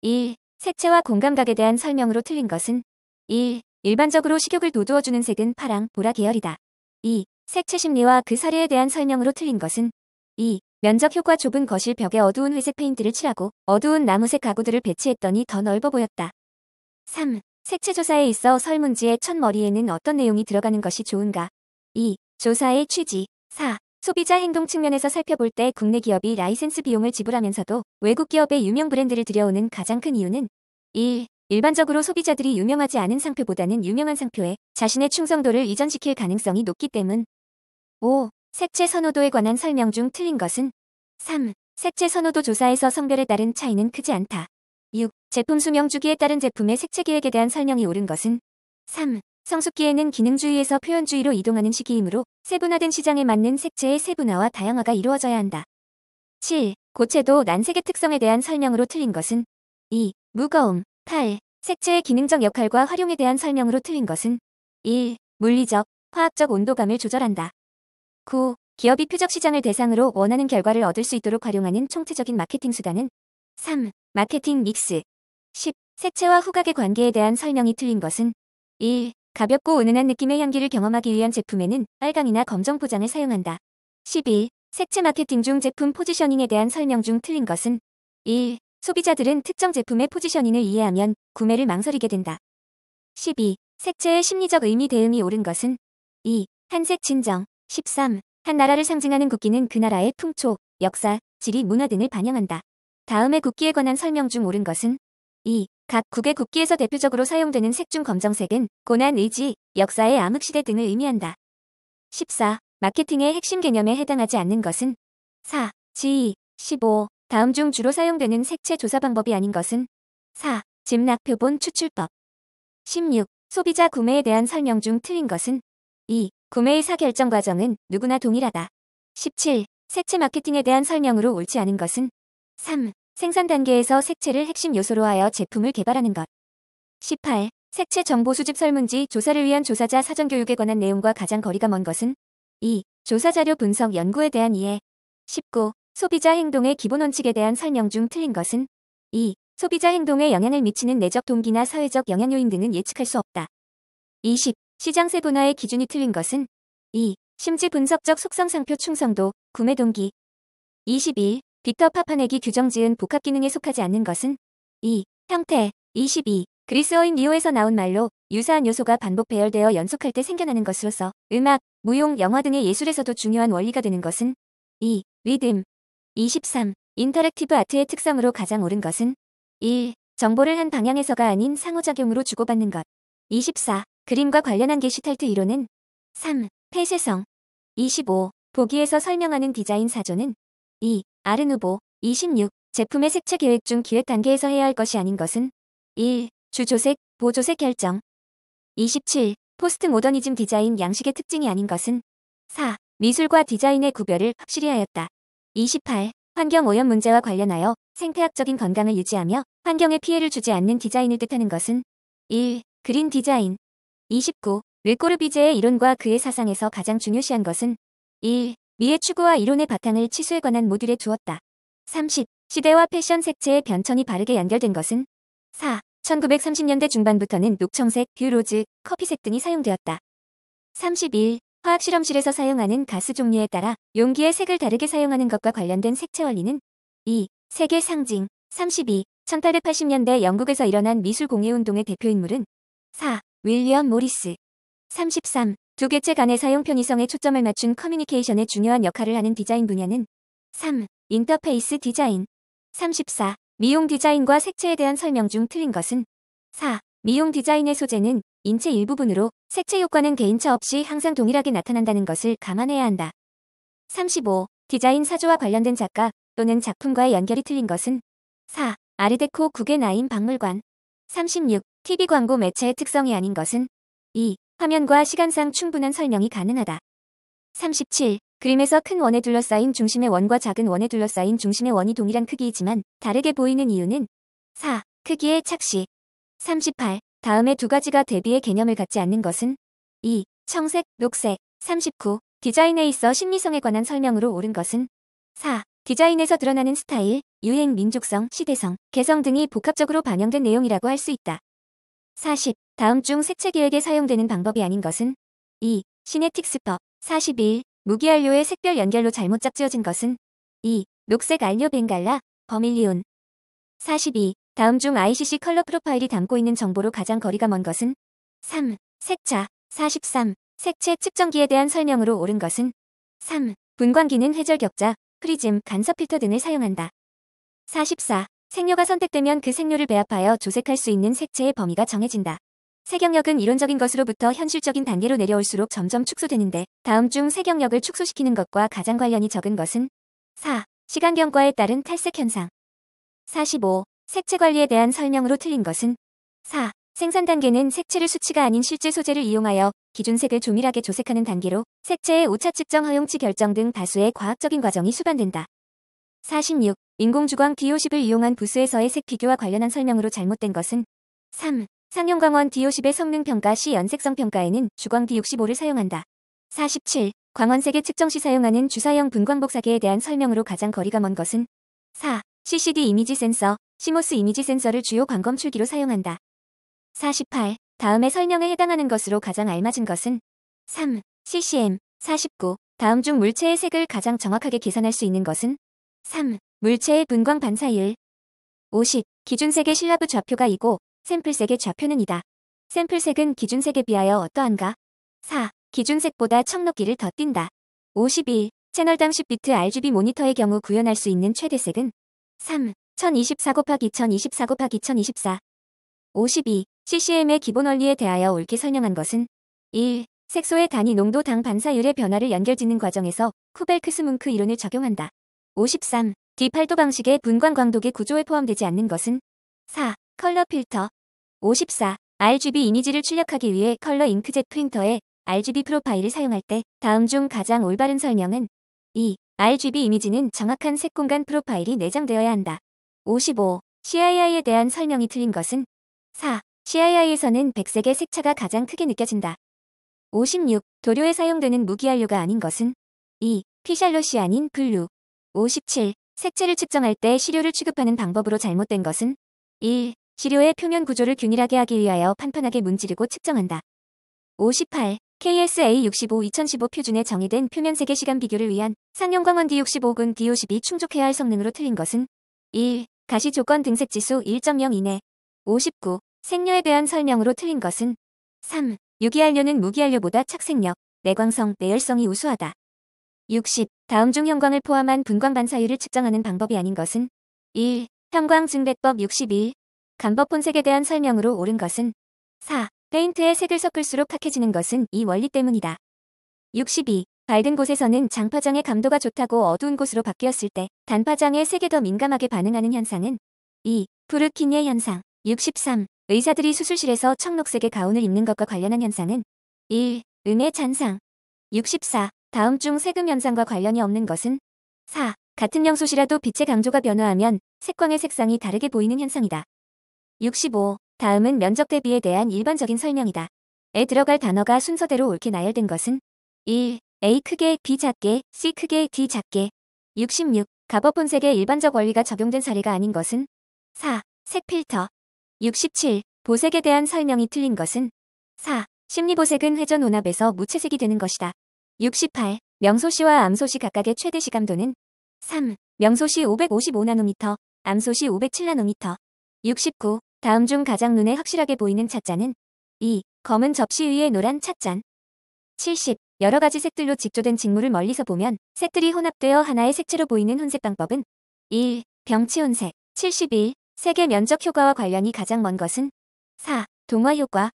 1. 색채와 공감각에 대한 설명으로 틀린 것은 1. 일반적으로 식욕을 돋우어주는 색은 파랑, 보라 계열이다. 2. 색채 심리와 그 사례에 대한 설명으로 틀린 것은 2. 면적 효과 좁은 거실 벽에 어두운 회색 페인트를 칠하고 어두운 나무색 가구들을 배치했더니 더 넓어 보였다. 3. 색채 조사에 있어 설문지의 첫 머리에는 어떤 내용이 들어가는 것이 좋은가? 2. 조사의 취지. 4. 소비자 행동 측면에서 살펴볼 때 국내 기업이 라이센스 비용을 지불하면서도 외국 기업의 유명 브랜드를 들여오는 가장 큰 이유는 1. 일반적으로 소비자들이 유명하지 않은 상표보다는 유명한 상표에 자신의 충성도를 이전시킬 가능성이 높기 때문. 5. 색채 선호도에 관한 설명 중 틀린 것은 3. 색채 선호도 조사에서 성별에 따른 차이는 크지 않다. 6. 제품 수명 주기에 따른 제품의 색채 계획에 대한 설명이 옳은 것은 3. 성숙기에는 기능주의에서 표현주의로 이동하는 시기이므로 세분화된 시장에 맞는 색채의 세분화와 다양화가 이루어져야 한다. 7. 고채도 난색의 특성에 대한 설명으로 틀린 것은 2. 무거움. 8. 색채의 기능적 역할과 활용에 대한 설명으로 틀린 것은 1. 물리적, 화학적 온도감을 조절한다. 9. 기업이 표적 시장을 대상으로 원하는 결과를 얻을 수 있도록 활용하는 총체적인 마케팅 수단은 3. 마케팅 믹스. 10. 색채와 후각의 관계에 대한 설명이 틀린 것은 1. 가볍고 은은한 느낌의 향기를 경험하기 위한 제품에는 빨강이나 검정 포장을 사용한다. 11. 색채 마케팅 중 제품 포지셔닝에 대한 설명 중 틀린 것은 1. 소비자들은 특정 제품의 포지셔닝을 이해하면 구매를 망설이게 된다. 12. 색채의 심리적 의미 대응이 옳은 것은 2. 한색 진정. 13. 한 나라를 상징하는 국기는 그 나라의 풍초, 역사, 지리, 문화 등을 반영한다. 다음의 국기에 관한 설명 중 옳은 것은 2. 각 국의 국기에서 대표적으로 사용되는 색 중 검정색은 고난, 의지, 역사의 암흑시대 등을 의미한다. 14. 마케팅의 핵심 개념에 해당하지 않는 것은 4. 지위. 15. 다음 중 주로 사용되는 색채 조사 방법이 아닌 것은 4. 짐락 표본 추출법. 16. 소비자 구매에 대한 설명 중 틀린 것은 2. 구매 의사 결정 과정은 누구나 동일하다. 17. 색채 마케팅에 대한 설명으로 옳지 않은 것은 3. 생산 단계에서 색채를 핵심 요소로 하여 제품을 개발하는 것. 18. 색채 정보 수집 설문지 조사를 위한 조사자 사전 교육에 관한 내용과 가장 거리가 먼 것은 2. 조사 자료 분석 연구에 대한 이해. 19. 소비자 행동의 기본 원칙에 대한 설명 중 틀린 것은 2. 소비자 행동에 영향을 미치는 내적 동기나 사회적 영향 요인 등은 예측할 수 없다. 20. 시장 세분화의 기준이 틀린 것은 2. 심지 분석적 속성 상표 충성도, 구매 동기. 21. 빅터 파파내기 규정 지은 복합 기능에 속하지 않는 것은 2. 형태. 22. 그리스어인 리오에서 나온 말로 유사한 요소가 반복 배열되어 연속할 때 생겨나는 것으로서 음악, 무용, 영화 등의 예술에서도 중요한 원리가 되는 것은 2. 리듬. 23. 인터랙티브 아트의 특성으로 가장 옳은 것은 1. 정보를 한 방향에서가 아닌 상호작용으로 주고받는 것. 24. 그림과 관련한 게시탈트 이론은 3. 폐쇄성. 25. 보기에서 설명하는 디자인 사조는 2. 아르누보. 26. 제품의 색채 계획 중 기획 단계에서 해야 할 것이 아닌 것은 1. 주조색, 보조색 결정. 27. 포스트 모더니즘 디자인 양식의 특징이 아닌 것은 4. 미술과 디자인의 구별을 확실히 하였다. 28. 환경 오염 문제와 관련하여 생태학적인 건강을 유지하며 환경에 피해를 주지 않는 디자인을 뜻하는 것은 1. 그린 디자인. 29. 르꼬르비제의 이론과 그의 사상에서 가장 중요시한 것은 1. 미의 추구와 이론의 바탕을 치수에 관한 모듈에 두었다. 30. 시대와 패션 색채의 변천이 바르게 연결된 것은 4. 1930년대 중반부터는 녹청색, 뷰로즈, 커피색 등이 사용되었다. 31. 화학실험실에서 사용하는 가스 종류에 따라 용기의 색을 다르게 사용하는 것과 관련된 색채 원리는 2. 색의 상징. 32. 1880년대 영국에서 일어난 미술 공예운동의 대표인물은 4. 윌리엄 모리스. 33. 두 객체 간의 사용 편의성에 초점을 맞춘 커뮤니케이션에 중요한 역할을 하는 디자인 분야는 3. 인터페이스 디자인. 34. 미용 디자인과 색채에 대한 설명 중 틀린 것은 4. 미용 디자인의 소재는 인체 일부분으로 색채 효과는 개인차 없이 항상 동일하게 나타난다는 것을 감안해야 한다. 35. 디자인 사조와 관련된 작가 또는 작품과의 연결이 틀린 것은 4. 아르데코 구겐하임 박물관. 36. TV 광고 매체의 특성이 아닌 것은 2. 화면과 시간상 충분한 설명이 가능하다. 37. 그림에서 큰 원에 둘러싸인 중심의 원과 작은 원에 둘러싸인 중심의 원이 동일한 크기이지만 다르게 보이는 이유는 4. 크기의 착시. 38. 다음의 두 가지가 대비의 개념을 갖지 않는 것은 2. 청색, 녹색. 39. 디자인에 있어 심리성에 관한 설명으로 옳은 것은 4. 디자인에서 드러나는 스타일, 유행, 민족성, 시대성, 개성 등이 복합적으로 반영된 내용이라고 할 수 있다. 40. 다음 중 색채 기획에 사용되는 방법이 아닌 것은 2. 시네틱스법. 41. 무기안료의 색별 연결로 잘못 짝지어진 것은 2. 녹색 안료 벵갈라, 버밀리온. 42. 다음 중 ICC 컬러 프로파일이 담고 있는 정보로 가장 거리가 먼 것은 3. 색차. 43. 색채 측정기에 대한 설명으로 옳은 것은 3. 분광기는 회절 격자, 프리즘, 간섭 필터 등을 사용한다. 44. 색료가 선택되면 그 색료를 배합하여 조색할 수 있는 색채의 범위가 정해진다. 색영역은 이론적인 것으로부터 현실적인 단계로 내려올수록 점점 축소되는데 다음 중 색영역을 축소시키는 것과 가장 관련이 적은 것은 4. 시간 경과에 따른 탈색 현상. 45. 색채 관리에 대한 설명으로 틀린 것은 4. 생산 단계는 색채를 수치가 아닌 실제 소재를 이용하여 기준색을 조밀하게 조색하는 단계로 색채의 오차 측정 허용치 결정 등 다수의 과학적인 과정이 수반된다. 46. 인공주광 D50을 이용한 부스에서의 색 비교와 관련한 설명으로 잘못된 것은 3. 상용광원 D50의 성능평가 시 연색성 평가에는 주광 D65를 사용한다. 47. 광원색의 측정 시 사용하는 주사형 분광복사기에 대한 설명으로 가장 거리가 먼 것은 4. CCD 이미지 센서, CMOS 이미지 센서를 주요 광검 출기로 사용한다. 48. 다음의 설명에 해당하는 것으로 가장 알맞은 것은 3. CCM. 49. 다음 중 물체의 색을 가장 정확하게 계산할 수 있는 것은 3. 물체의 분광 반사율. 50. 기준색의 실라브 좌표가 이고 샘플색의 좌표는 이다. 샘플색은 기준색에 비하여 어떠한가? 4. 기준색보다 청록기를 더 띈다. 51. 채널당 10비트 RGB 모니터의 경우 구현할 수 있는 최대색은 3. 1024곱하기2024곱하기2024. 52. CCM의 기본 원리에 대하여 옳게 설명한 것은 1. 색소의 단위 농도 당 반사율의 변화를 연결짓는 과정에서 쿠벨크스문크 이론을 적용한다. 53. D8도 방식의 분광 광도계 구조에 포함되지 않는 것은 4. 컬러 필터. 54. RGB 이미지를 출력하기 위해 컬러 잉크젯 프린터에 RGB 프로파일을 사용할 때 다음 중 가장 올바른 설명은 2. RGB 이미지는 정확한 색 공간 프로파일이 내장되어야 한다. 55. CII에 대한 설명이 틀린 것은 4. CII에서는 백색의 색차가 가장 크게 느껴진다. 56. 도료에 사용되는 무기안료가 아닌 것은 2. 피샬롯이 아닌 블루. 57. 색채를 측정할 때 시료를 취급하는 방법으로 잘못된 것은 1. 시료의 표면 구조를 균일하게 하기 위하여 판판하게 문지르고 측정한다. 58. KSA65 2015 표준에 정의된 표면색의 시간 비교를 위한 상용광원 D65군 D50이 충족해야 할 성능으로 틀린 것은 1. 가시 조건 등색지수 1.0 이내. 59. 색료에 대한 설명으로 틀린 것은 3. 유기안료는 무기안료보다 착색력, 내광성, 내열성이 우수하다. 60. 다음 중 형광을 포함한 분광 반사율을 측정하는 방법이 아닌 것은 1. 형광 증배법 61. 간법 혼색에 대한 설명으로 옳은 것은 4. 페인트에 색을 섞을수록 탁해지는 것은 이 원리 때문이다. 62. 밝은 곳에서는 장파장의 감도가 좋다고 어두운 곳으로 바뀌었을 때 단파장의 색에 더 민감하게 반응하는 현상은 2. 푸르키니의 현상. 63. 의사들이 수술실에서 청록색의 가운을 입는 것과 관련한 현상은 1. 음의 잔상. 64. 다음 중 색음 현상과 관련이 없는 것은 4. 같은 영소시라도 빛의 강조가 변화하면 색광의 색상이 다르게 보이는 현상이다. 65. 다음은 면적 대비에 대한 일반적인 설명이다. 에 들어갈 단어가 순서대로 옳게 나열된 것은 1. A 크게, B 작게, C 크게, D 작게. 66. 가법 혼색의 일반적 원리가 적용된 사례가 아닌 것은 4. 색 필터. 67. 보색에 대한 설명이 틀린 것은 4. 심리보색은 회전 혼합에서 무채색이 되는 것이다. 68. 명소시와 암소시 각각의 최대 시감도는 3. 명소시 555나노미터, 암소시 507나노미터. 69. 다음 중 가장 눈에 확실하게 보이는 찻잔은 2. 검은 접시 위에 노란 찻잔. 70. 여러 가지 색들로 직조된 직물을 멀리서 보면 색들이 혼합되어 하나의 색채로 보이는 혼색 방법은 1. 병치 혼색. 71. 색의 면적 효과와 관련이 가장 먼 것은 4. 동화 효과.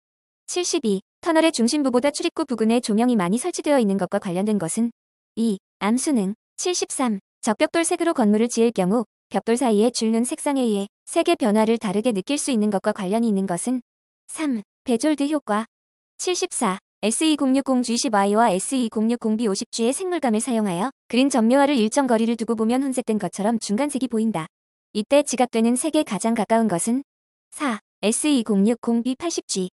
72. 터널의 중심부보다 출입구 부근에 조명이 많이 설치되어 있는 것과 관련된 것은 2. 암수능. 73. 적벽돌색으로 건물을 지을 경우 벽돌 사이에 줄눈 색상에 의해 색의 변화를 다르게 느낄 수 있는 것과 관련이 있는 것은 3. 베졸드 효과. 74. SE060G10I와 SE060B50G의 색물감을 사용하여 그린 전묘화를 일정 거리를 두고 보면 혼색된 것처럼 중간색이 보인다. 이때 지각되는 색에 가장 가까운 것은 4. SE060B80G.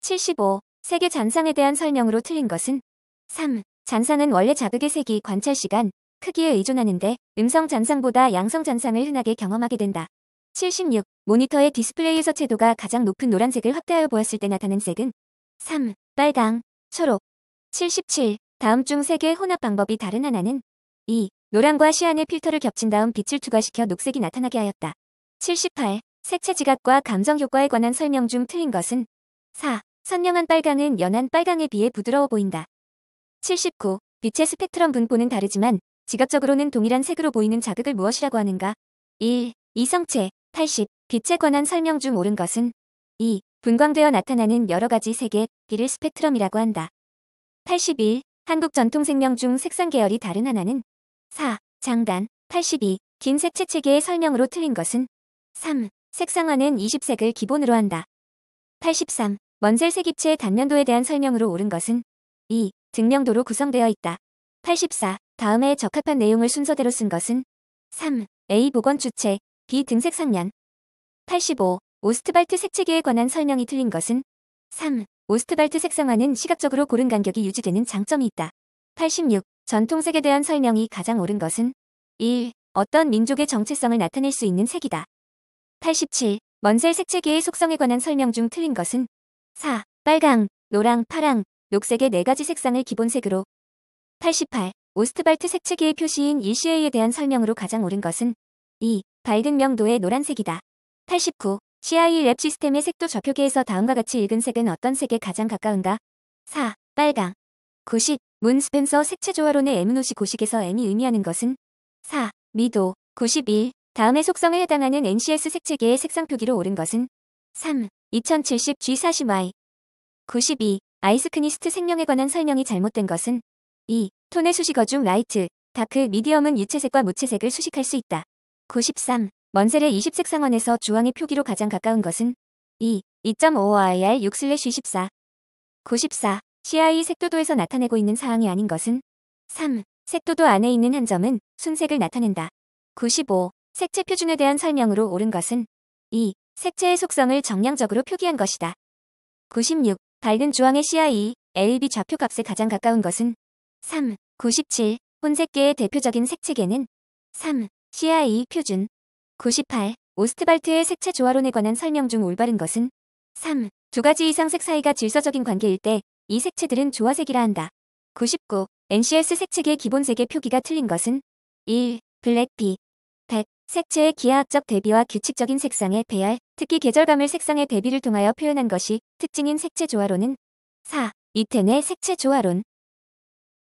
75. 색의 잔상에 대한 설명으로 틀린 것은 3. 잔상은 원래 자극의 색이 관찰시간, 크기에 의존하는데 음성 잔상보다 양성 잔상을 흔하게 경험하게 된다. 76. 모니터의 디스플레이에서 채도가 가장 높은 노란색을 확대하여 보았을 때 나타낸 색은 3. 빨강, 초록. 77. 다음 중 색의 혼합 방법이 다른 하나는 2. 노란과 시안의 필터를 겹친 다음 빛을 투과시켜 녹색이 나타나게 하였다. 78. 색채 지각과 감정 효과에 관한 설명 중 틀린 것은 4. 선명한 빨강은 연한 빨강에 비해 부드러워 보인다. 79. 빛의 스펙트럼 분포는 다르지만 지각적으로는 동일한 색으로 보이는 자극을 무엇이라고 하는가? 1. 이성체. 80. 빛에 관한 설명 중 옳은 것은 2. 분광되어 나타나는 여러 가지 색의 빛을 스펙트럼이라고 한다. 81. 한국 전통색명 중 색상 계열이 다른 하나는 4. 장단. 82. 긴 색채 체계의 설명으로 틀린 것은 3. 색상화는 20색을 기본으로 한다. 83. 먼셀색 입체의 단면도에 대한 설명으로 옳은 것은 2. 등명도로 구성되어 있다. 84. 다음에 적합한 내용을 순서대로 쓴 것은 3. A. 복원 주체, B. 등색 상면. 85. 오스트발트 색체계에 관한 설명이 틀린 것은 3. 오스트발트 색상화는 시각적으로 고른 간격이 유지되는 장점이 있다. 86. 전통색에 대한 설명이 가장 옳은 것은 1. 어떤 민족의 정체성을 나타낼 수 있는 색이다. 87. 먼셀 색체계의 속성에 관한 설명 중 틀린 것은 4. 빨강, 노랑, 파랑, 녹색의 4가지 색상을 기본색으로. 88. 오스트발트 색체계의 표시인 일시A에 대한 설명으로 가장 옳은 것은 2. 밝은 명도의 노란색이다. 89. CI 랩 시스템의 색도 적효계에서 다음과 같이 읽은 색은 어떤 색에 가장 가까운가? 4. 빨강. 90. 문 스펜서 색채 조화론의 M노시 고식에서 M이 의미하는 것은 4. 미도. 91. 다음의 속성에 해당하는 NCS 색체계의 색상 표기로 옳은 것은 3. 2070 G40Y. 92. 아이스크니스트 색명에 관한 설명이 잘못된 것은 2. 톤의 수식어 중 라이트, 다크, 미디엄은 유채색과 무채색을 수식할 수 있다. 93. 먼셀의 20색 상원에서 주황의 표기로 가장 가까운 것은 2. 2.55IR6/24. 94. CI 색도도에서 나타내고 있는 사항이 아닌 것은 3. 색도도 안에 있는 한 점은 순색을 나타낸다. 95. 색채 표준에 대한 설명으로 옳은 것은 2. 색채의 속성을 정량적으로 표기한 것이다. 96. 밝은 주황의 CI, LB 좌표값에 가장 가까운 것은 3. 97. 혼색계의 대표적인 색채계는 3. CI 표준. 98. 오스트발트의 색채 조화론에 관한 설명 중 올바른 것은 3. 두 가지 이상 색 사이가 질서적인 관계일 때 이 색채들은 조화색이라 한다. 99. NCS 색채계 기본색의 표기가 틀린 것은 1. 블랙 B. 100. 색채의 기하학적 대비와 규칙적인 색상의 배열, 특히 계절감을 색상의 대비를 통하여 표현한 것이 특징인 색채 조화론은 4. 이텐의 색채 조화론.